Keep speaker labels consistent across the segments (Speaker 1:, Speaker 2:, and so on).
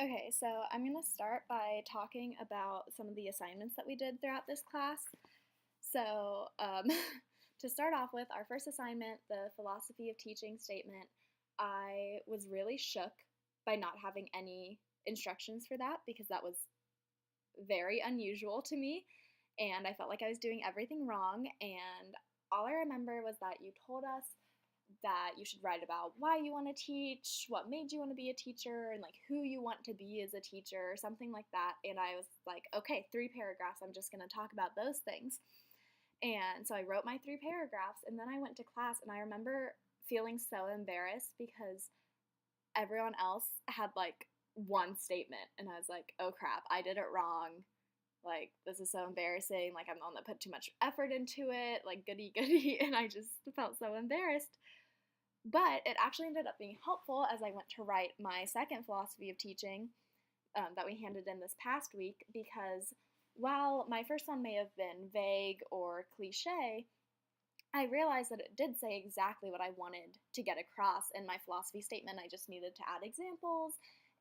Speaker 1: Okay, so I'm going to start by talking about some of the assignments that we did throughout this class. So, to start off with, our first assignment, the philosophy of teaching statement, I was really shook by not having any instructions for that because that was very unusual to me, and I felt like I was doing everything wrong. And all I remember was that you told us that you should write about why you want to teach, what made you want to be a teacher, and like who you want to be as a teacher, or something like that. And I was like, okay, 3 paragraphs, I'm just going to talk about those things. And so I wrote my 3 paragraphs, and then I went to class, and I remember feeling so embarrassed because everyone else had like one statement, and I was like, oh crap, I did it wrong. Like, this is so embarrassing. Like, I'm the one that put too much effort into it. Like, goody goody. And I just felt so embarrassed. But it actually ended up being helpful as I went to write my second philosophy of teaching that we handed in this past week, because while my first one may have been vague or cliche, I realized that it did say exactly what I wanted to get across in my philosophy statement. I just needed to add examples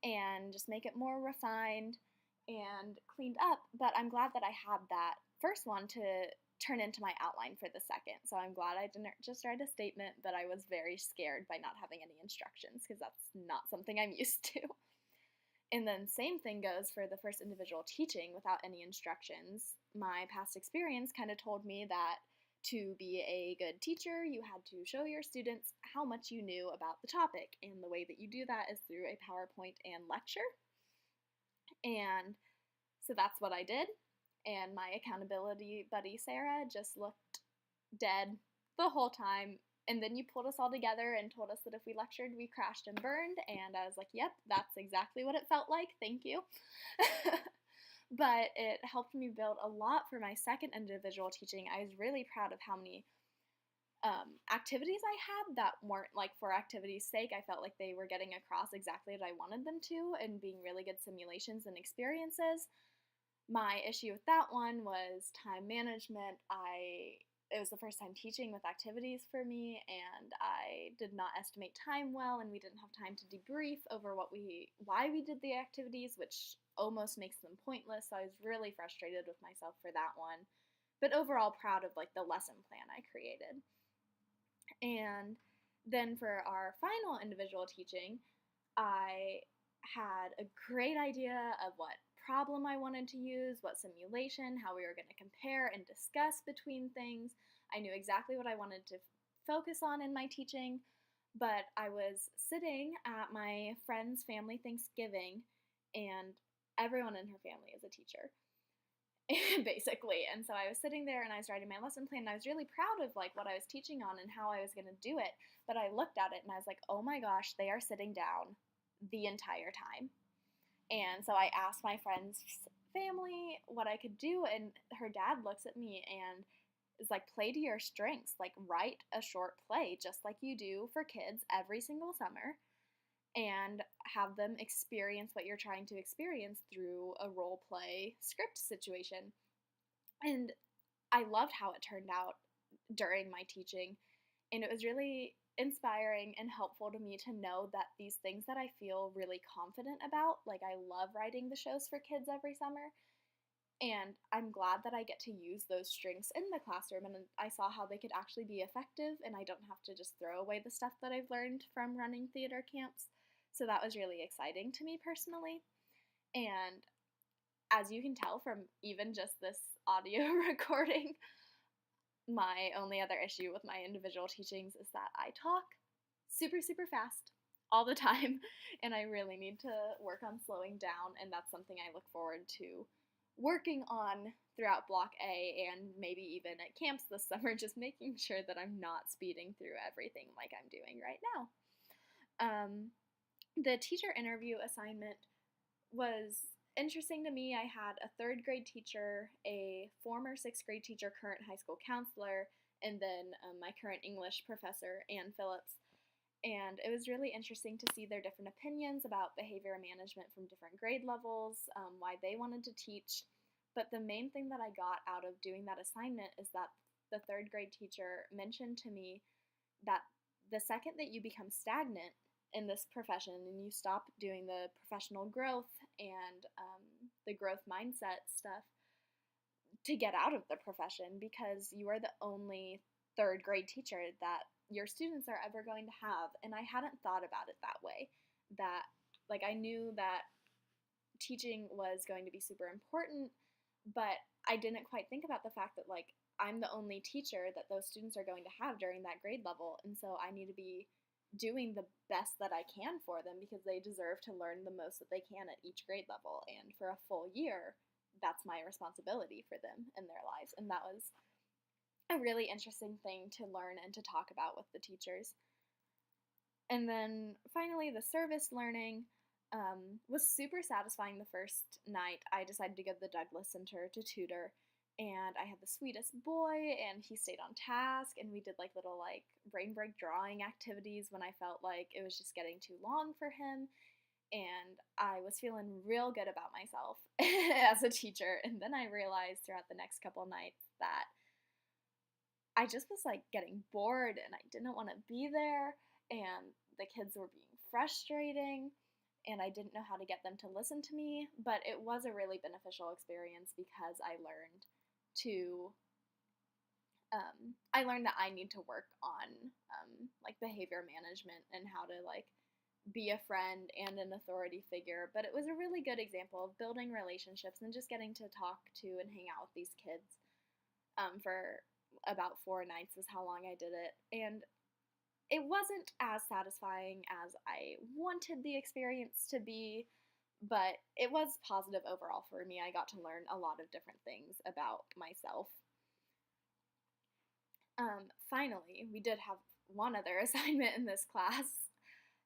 Speaker 1: and just make it more refined and cleaned up. But I'm glad that I had that first one to turn into my outline for the second. So I'm glad I didn't just write a statement, but I was very scared by not having any instructions because that's not something I'm used to. And then same thing goes for the first individual teaching without any instructions. My past experience kind of told me that to be a good teacher, you had to show your students how much you knew about the topic. And the way that you do that is through a PowerPoint and lecture. And so that's what I did. And my accountability buddy, Sarah, just looked dead the whole time. And then you pulled us all together and told us that if we lectured, we crashed and burned. And I was like, yep, that's exactly what it felt like. Thank you. But it helped me build a lot for my second individual teaching. I was really proud of how many activities I had that weren't like for activity's sake. I felt like they were getting across exactly what I wanted them to and being really good simulations and experiences. My issue with that one was time management. It was the first time teaching with activities for me, and I did not estimate time well, and we didn't have time to debrief over why we did the activities, which almost makes them pointless. So I was really frustrated with myself for that one, but overall proud of like the lesson plan I created. And then for our final individual teaching, I had a great idea of what problem I wanted to use, what simulation, how we were going to compare and discuss between things. I knew exactly what I wanted to focus on in my teaching, but I was sitting at my friend's family Thanksgiving, and everyone in her family is a teacher. Basically. And so I was sitting there and I was writing my lesson plan, and I was really proud of like what I was teaching on and how I was going to do it. But I looked at it and I was like, oh my gosh, they are sitting down the entire time. And so I asked my friend's family what I could do, and her dad looks at me and is like, play to your strengths. Like, write a short play just like you do for kids every single summer, and have them experience what you're trying to experience through a role play script situation. And I loved how it turned out during my teaching, and it was really inspiring and helpful to me to know that these things that I feel really confident about, like I love writing the shows for kids every summer, and I'm glad that I get to use those strengths in the classroom, and I saw how they could actually be effective, and I don't have to just throw away the stuff that I've learned from running theater camps. So that was really exciting to me personally. And as you can tell from even just this audio recording, my only other issue with my individual teachings is that I talk super, super fast all the time, and I really need to work on slowing down, and that's something I look forward to working on throughout Block A and maybe even at camps this summer, just making sure that I'm not speeding through everything like I'm doing right now. The teacher interview assignment was interesting to me. I had a third grade teacher, a former sixth grade teacher, current high school counselor, and then my current English professor, Ann Phillips. And it was really interesting to see their different opinions about behavior management from different grade levels, why they wanted to teach. But the main thing that I got out of doing that assignment is that the third grade teacher mentioned to me that the second that you become stagnant, in this profession and you stop doing the professional growth and the growth mindset stuff to get out of the profession, because you are the only third grade teacher that your students are ever going to have. And I hadn't thought about it that way. That, like, I knew that teaching was going to be super important, but I didn't quite think about the fact that, like, I'm the only teacher that those students are going to have during that grade level. And so I need to be doing the best that I can for them because they deserve to learn the most that they can at each grade level. And for a full year, that's my responsibility for them in their lives. And that was a really interesting thing to learn and to talk about with the teachers. And then finally, the service learning was super satisfying the first night. I decided to go to the Douglas Center to tutor, and I had the sweetest boy, and he stayed on task, and we did like little like brain break drawing activities when I felt like it was just getting too long for him. And I was feeling real good about myself as a teacher. And then I realized throughout the next couple nights that I just was like getting bored and I didn't want to be there, and the kids were being frustrating and I didn't know how to get them to listen to me. But it was a really beneficial experience because to I learned that I need to work on like behavior management and how to like be a friend and an authority figure. But it was a really good example of building relationships and just getting to talk to and hang out with these kids for about 4 nights was how long I did it. And it wasn't as satisfying as I wanted the experience to be, but it was positive overall for me. I got to learn a lot of different things about myself. Finally, we did have one other assignment in this class,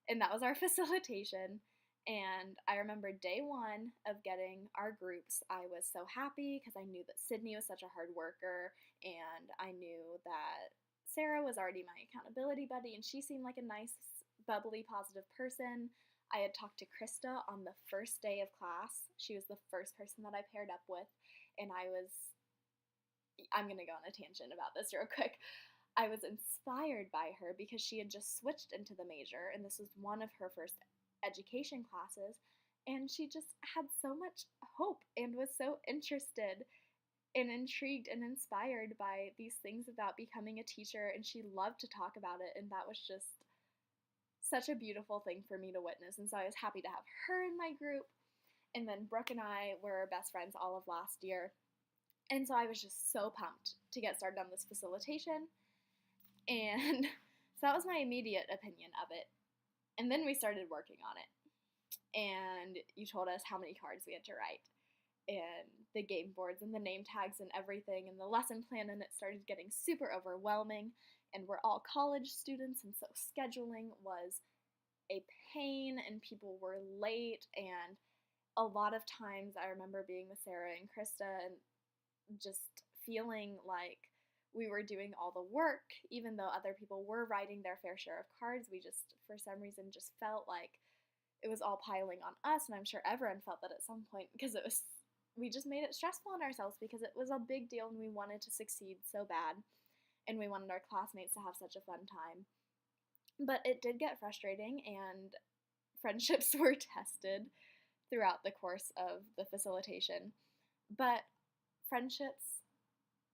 Speaker 1: and that was our facilitation. And I remember day one of getting our groups, I was so happy because I knew that Sydney was such a hard worker, and I knew that Sarah was already my accountability buddy, and she seemed like a nice, bubbly, positive person. I had talked to Krista on the first day of class. She was the first person that I paired up with, and I'm going to go on a tangent about this real quick. I was inspired by her because she had just switched into the major, and this was one of her first education classes, and she just had so much hope and was so interested and intrigued and inspired by these things about becoming a teacher, and she loved to talk about it, and that was just such a beautiful thing for me to witness. And so I was happy to have her in my group. And then Brooke and I were best friends all of last year, and so I was just so pumped to get started on this facilitation. And so that was my immediate opinion of it. And then we started working on it. And you told us how many cards we had to write, and the game boards and the name tags and everything, and the lesson plan, and it started getting super overwhelming. And we're all college students, and so scheduling was a pain, and people were late. And a lot of times I remember being with Sarah and Krista and just feeling like we were doing all the work, even though other people were writing their fair share of cards. We just, for some reason, just felt like it was all piling on us, and I'm sure everyone felt that at some point because we just made it stressful on ourselves because it was a big deal and we wanted to succeed so bad, and we wanted our classmates to have such a fun time. But it did get frustrating, and friendships were tested throughout the course of the facilitation. But friendships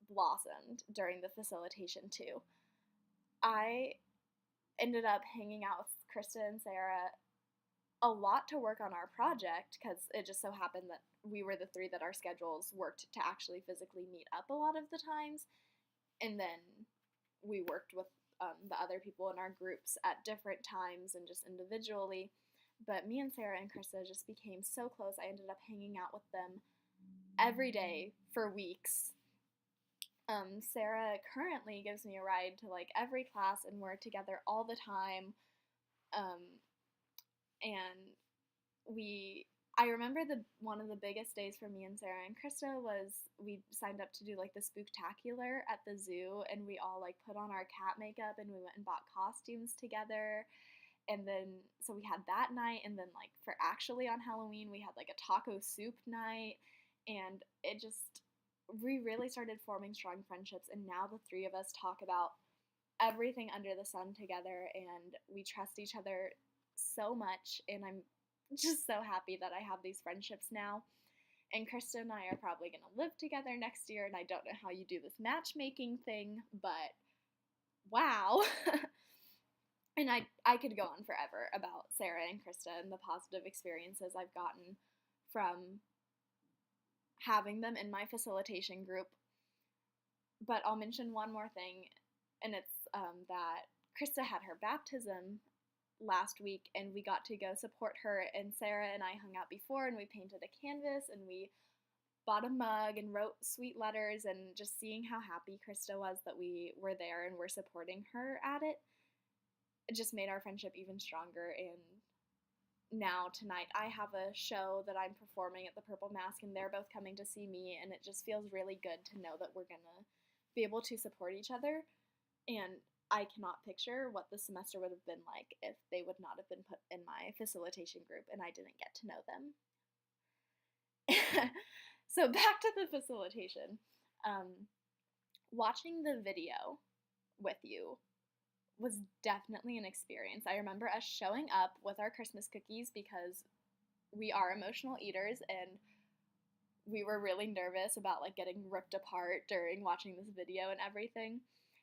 Speaker 1: blossomed during the facilitation too. I ended up hanging out with Krista and Sarah a lot to work on our project because it just so happened that we were the three that our schedules worked to actually physically meet up a lot of the times. And then we worked with the other people in our groups at different times and just individually. But me and Sarah and Krista just became so close. I ended up hanging out with them every day for weeks. Sarah currently gives me a ride to like every class, and we're together all the time. And I remember one of the biggest days for me and Sarah and Krista was we signed up to do like the spooktacular at the zoo, and we all like put on our cat makeup and we went and bought costumes together. And then so we had that night, and then like for actually on Halloween we had like a taco soup night, and we really started forming strong friendships. And now the three of us talk about everything under the sun together, and we trust each other so much, and I'm just so happy that I have these friendships now. And Krista and I are probably going to live together next year, and I don't know how you do this matchmaking thing, but wow. And I could go on forever about Sarah and Krista and the positive experiences I've gotten from having them in my facilitation group. But I'll mention one more thing, and it's that Krista had her baptism last week, and we got to go support her, and Sarah and I hung out before, and we painted a canvas, and we bought a mug and wrote sweet letters, and just seeing how happy Krista was that we were there and were supporting her at it, it just made our friendship even stronger. And now tonight I have a show that I'm performing at the Purple Mask, and they're both coming to see me, and it just feels really good to know that we're gonna be able to support each other. And I cannot picture what the semester would have been like if they would not have been put in my facilitation group and I didn't get to know them. So back to the facilitation. Watching the video with you was definitely an experience. I remember us showing up with our Christmas cookies because we are emotional eaters, and we were really nervous about like getting ripped apart during watching this video and everything.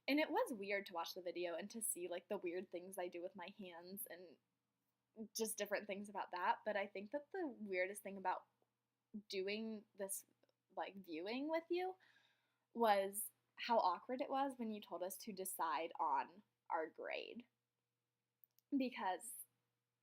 Speaker 1: And it was weird to watch the video and to see like the weird things I do with my hands and just different things about that. But I think that the weirdest thing about doing this like viewing with you was how awkward it was when you told us to decide on our grade, because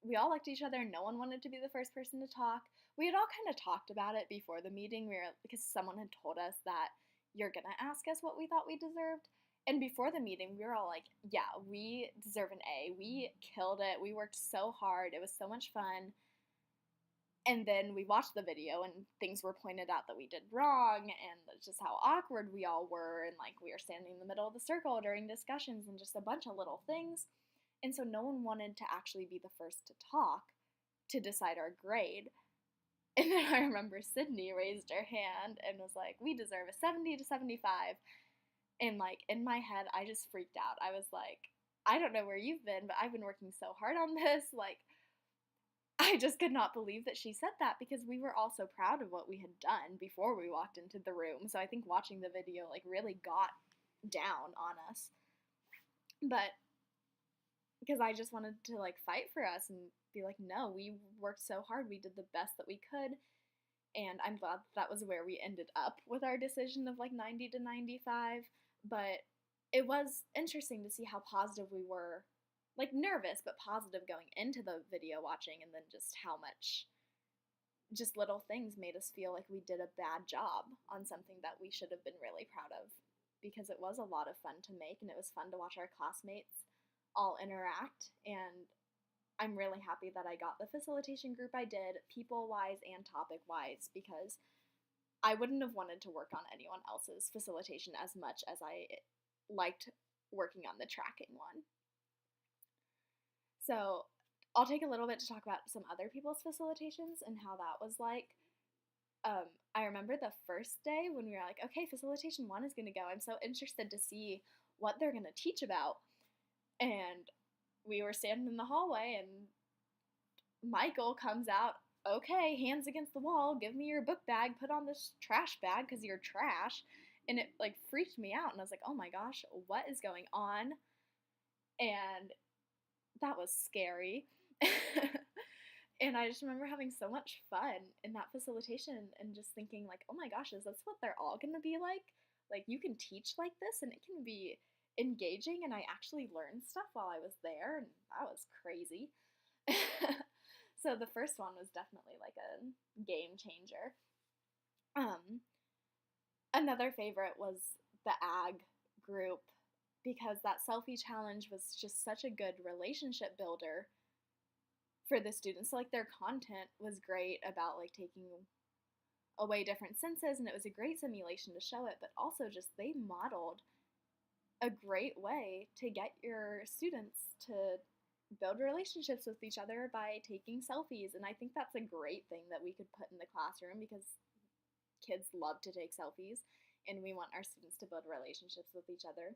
Speaker 1: we all liked each other. No one wanted to be the first person to talk. We had all kind of talked about it before the meeting, because someone had told us that you're gonna ask us what we thought we deserved. And before the meeting, we were all like, yeah, we deserve an A. We killed it. We worked so hard. It was so much fun. And then we watched the video, and things were pointed out that we did wrong, and just how awkward we all were, and like we were standing in the middle of the circle during discussions, and just a bunch of little things. And so no one wanted to actually be the first to talk to decide our grade. And then I remember Sydney raised her hand and was like, we deserve a 70 to 75. And like in my head, I just freaked out. I was like, I don't know where you've been, but I've been working so hard on this. Like, I just could not believe that she said that, because we were all so proud of what we had done before we walked into the room. So I think watching the video like really got down on us. But because I just wanted to like fight for us and be like, no, we worked so hard. We did the best that we could. And I'm glad that was where we ended up with our decision of like 90 to 95. But it was interesting to see how positive we were, like nervous, but positive going into the video watching, and then just how much just little things made us feel like we did a bad job on something that we should have been really proud of, because it was a lot of fun to make, and it was fun to watch our classmates all interact. And I'm really happy that I got the facilitation group I did, people-wise and topic-wise, because I wouldn't have wanted to work on anyone else's facilitation as much as I liked working on the tracking one. So I'll take a little bit to talk about some other people's facilitations and how that was like. I remember the first day when we were like, okay, facilitation 1 is going to go. I'm so interested to see what they're going to teach about. And we were standing in the hallway, and Michael comes out, okay, hands against the wall, give me your book bag, put on this trash bag because you're trash. And it like freaked me out, and I was like, oh my gosh, what is going on? And that was scary. And I just remember having so much fun in that facilitation and just thinking like, oh my gosh, is this what they're all going to be like? Like, you can teach like this and it can be engaging, and I actually learned stuff while I was there, and that was crazy. So the first one was definitely like a game changer. Another favorite was the ag group, because that selfie challenge was just such a good relationship builder for the students. So like their content was great about like taking away different senses, and it was a great simulation to show it, but also just they modeled a great way to get your students to build relationships with each other by taking selfies. And I think that's a great thing that we could put in the classroom, because kids love to take selfies, and we want our students to build relationships with each other.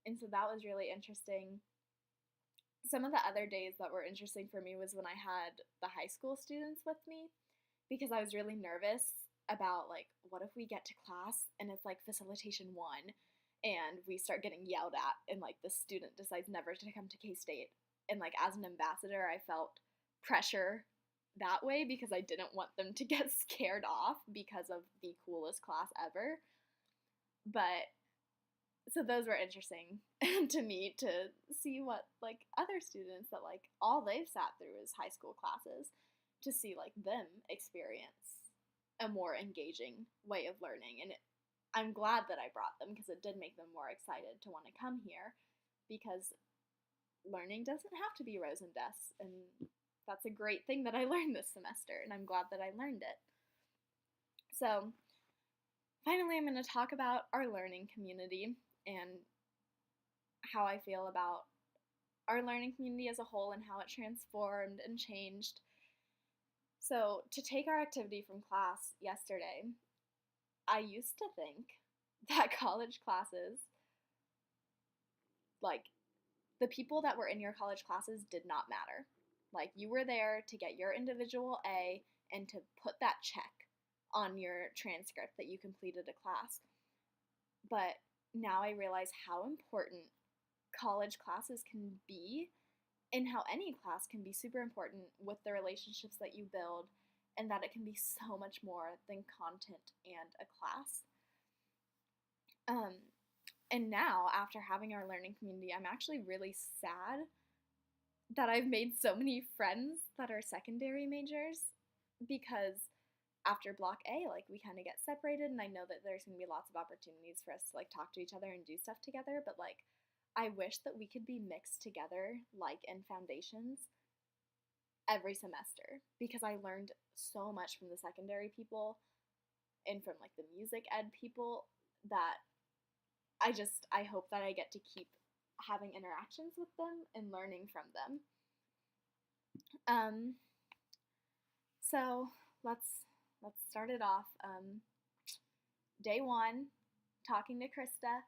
Speaker 1: And so that was really interesting. Some of the other days that were interesting for me was when I had the high school students with me, because I was really nervous about, like, what if we get to class and it's like facilitation one and we start getting yelled at and like the student decides never to come to K-State. And like as an ambassador, I felt pressure that way because I didn't want them to get scared off because of the coolest class ever. But so those were interesting to me to see what like other students that like all they've sat through is high school classes, to see like them experience a more engaging way of learning. And I'm glad that I brought them because it did make them more excited to want to come here, because learning doesn't have to be rose and desks, and that's a great thing that I learned this semester, and I'm glad that I learned it. So finally, I'm going to talk about our learning community and how I feel about our learning community as a whole and how it transformed and changed. So, to take our activity from class yesterday, I used to think that college classes, like, the people that were in your college classes did not matter. Like, you were there to get your individual A and to put that check on your transcript that you completed a class. But now I realize how important college classes can be, and how any class can be super important with the relationships that you build, and that it can be so much more than content and a class. And now, after having our learning community, I'm actually really sad that I've made so many friends that are secondary majors, because after block A, like, we kind of get separated, and I know that there's going to be lots of opportunities for us to like talk to each other and do stuff together, but like I wish that we could be mixed together like in foundations every semester, because I learned so much from the secondary people and from like the music ed people that I hope that I get to keep having interactions with them and learning from them. So let's start it off. Day one, talking to Krista,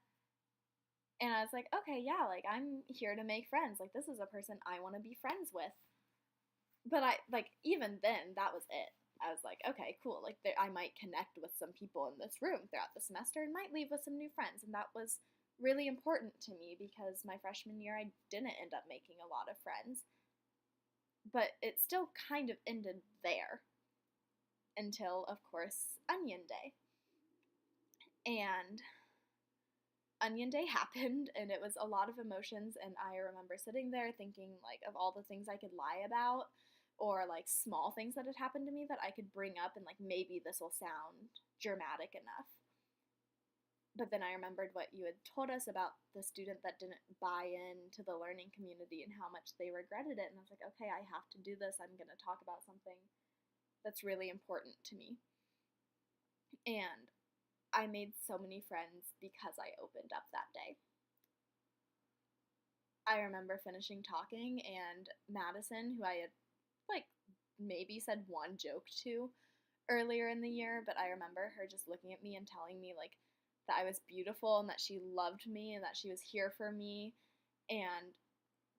Speaker 1: and I was like, okay, yeah, like I'm here to make friends. Like this is a person I want to be friends with. But even then, that was it. I was like, okay, cool. Like I might connect with some people in this room throughout the semester and might leave with some new friends, and that was really important to me because my freshman year I didn't end up making a lot of friends. But it still kind of ended there until, of course, Onion Day. And Onion Day happened, and it was a lot of emotions, and I remember sitting there thinking, like, of all the things I could lie about, or, like, small things that had happened to me that I could bring up, and, like, maybe this will sound dramatic enough. But then I remembered what you had told us about the student that didn't buy into the learning community and how much they regretted it, and I was like, okay, I have to do this. I'm going to talk about something that's really important to me. And I made so many friends because I opened up that day. I remember finishing talking, and Madison, who I had like maybe said one joke to earlier in the year, but I remember her just looking at me and telling me like that I was beautiful and that she loved me and that she was here for me. And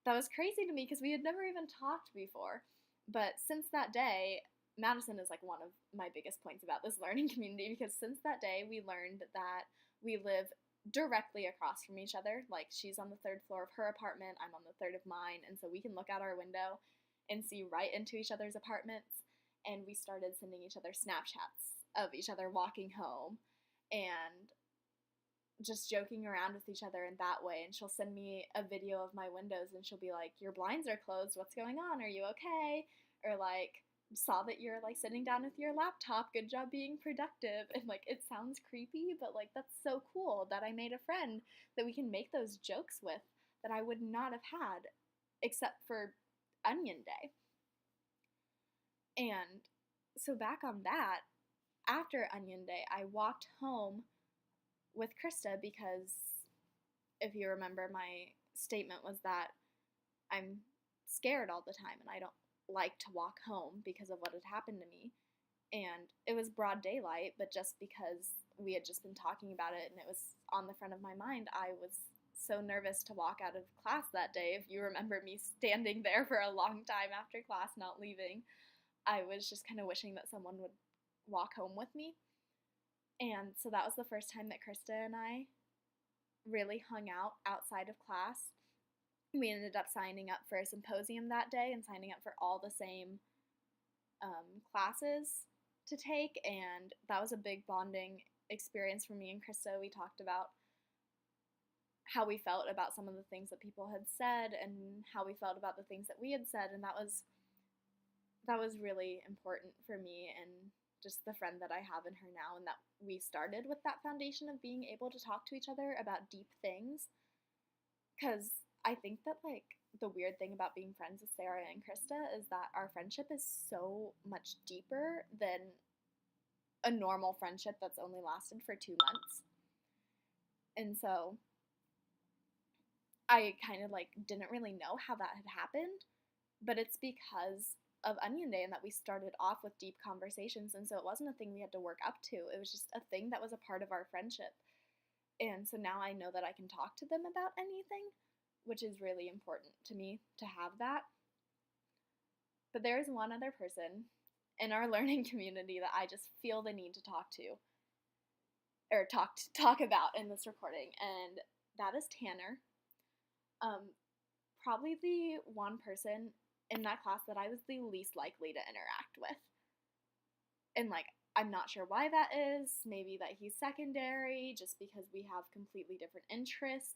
Speaker 1: that was crazy to me because we had never even talked before. But since that day, Madison is like one of my biggest points about this learning community, because since that day we learned that we live directly across from each other. Like she's on the 3rd floor of her apartment, I'm on the 3rd of mine, and so we can look out our window and see right into each other's apartments. And we started sending each other Snapchats of each other walking home and just joking around with each other in that way. And she'll send me a video of my windows and she'll be like, your blinds are closed, what's going on, are you okay? Or like, saw that you're like sitting down with your laptop, good job being productive. And like it sounds creepy, but like that's so cool that I made a friend that we can make those jokes with that I would not have had except for Onion Day. And so back on that, after Onion Day, I walked home with Krista because, if you remember, my statement was that I'm scared all the time and I don't like to walk home because of what had happened to me. And it was broad daylight, but just because we had just been talking about it and it was on the front of my mind, I was so nervous to walk out of class that day. If you remember me standing there for a long time after class, not leaving, I was just kind of wishing that someone would walk home with me. And so that was the first time that Krista and I really hung out outside of class. We ended up signing up for a symposium that day and signing up for all the same classes to take, and that was a big bonding experience for me and Krista. We talked about how we felt about some of the things that people had said and how we felt about the things that we had said, and that was really important for me and just the friend that I have in her now, and that we started with that foundation of being able to talk to each other about deep things. Because I think that, like, the weird thing about being friends with Sarah and Krista is that our friendship is so much deeper than a normal friendship that's only lasted for 2 months. And so I kind of, like, didn't really know how that had happened, but it's because of Onion Day and that we started off with deep conversations, and so it wasn't a thing we had to work up to. It was just a thing that was a part of our friendship. And so now I know that I can talk to them about anything, which is really important to me to have that. But there is one other person in our learning community that I just feel the need to talk to, or talk about in this recording, and that is Tanner. Probably the one person in that class that I was the least likely to interact with. And, like, I'm not sure why that is. Maybe that he's secondary, just because we have completely different interests.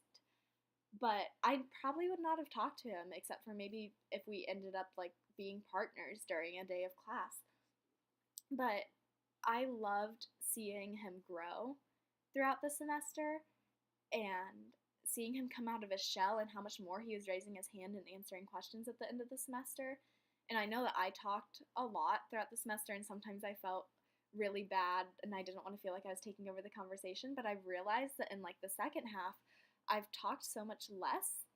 Speaker 1: But I probably would not have talked to him, except for maybe if we ended up, like, being partners during a day of class. But I loved seeing him grow throughout the semester, and seeing him come out of his shell and how much more he was raising his hand and answering questions at the end of the semester. And I know that I talked a lot throughout the semester, and sometimes I felt really bad and I didn't want to feel like I was taking over the conversation, but I realized that in, like, the second half, I've talked so much less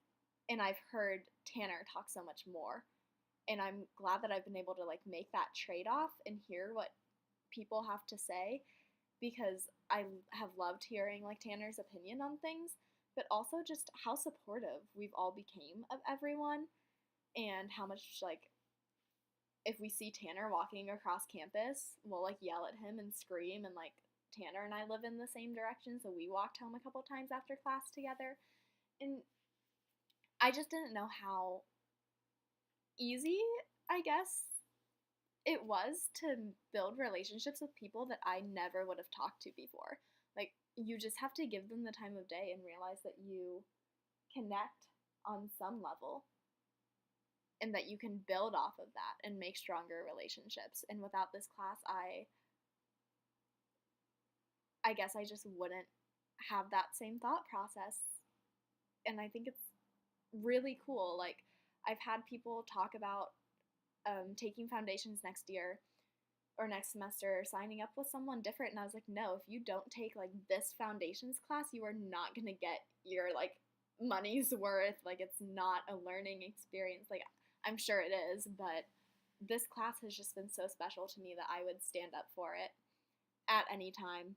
Speaker 1: and I've heard Tanner talk so much more. And I'm glad that I've been able to, like, make that trade-off and hear what people have to say, because I have loved hearing, like, Tanner's opinion on things, but also just how supportive we've all became of everyone, and how much, like, if we see Tanner walking across campus, we'll, like, yell at him and scream, and, like, Tanner and I live in the same direction, so we walked home a couple times after class together, and I just didn't know how easy, I guess, it was to build relationships with people that I never would have talked to before. Like, you just have to give them the time of day and realize that you connect on some level and that you can build off of that and make stronger relationships. And without this class, I guess I just wouldn't have that same thought process. And I think it's really cool. Like, I've had people talk about taking foundations next year or next semester, signing up with someone different, and I was like, no, if you don't take, like, this foundations class, you are not gonna get your, like, money's worth. Like, it's not a learning experience. Like, I'm sure it is, but this class has just been so special to me that I would stand up for it at any time.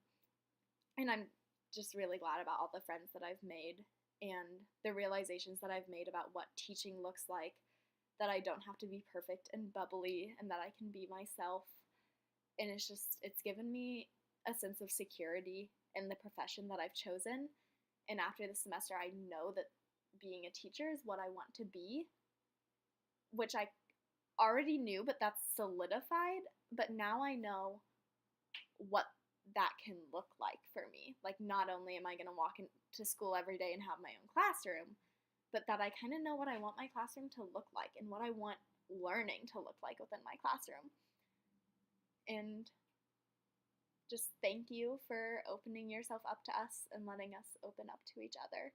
Speaker 1: And I'm just really glad about all the friends that I've made and the realizations that I've made about what teaching looks like, that I don't have to be perfect and bubbly, and that I can be myself. And it's given me a sense of security in the profession that I've chosen. And after the semester, I know that being a teacher is what I want to be, which I already knew, but that's solidified. But now I know what that can look like for me. Like, not only am I going to walk into school every day and have my own classroom, but that I kind of know what I want my classroom to look like and what I want learning to look like within my classroom. And just thank you for opening yourself up to us and letting us open up to each other.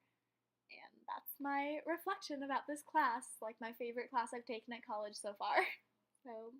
Speaker 1: And that's my reflection about this class, like my favorite class I've taken at college so far. So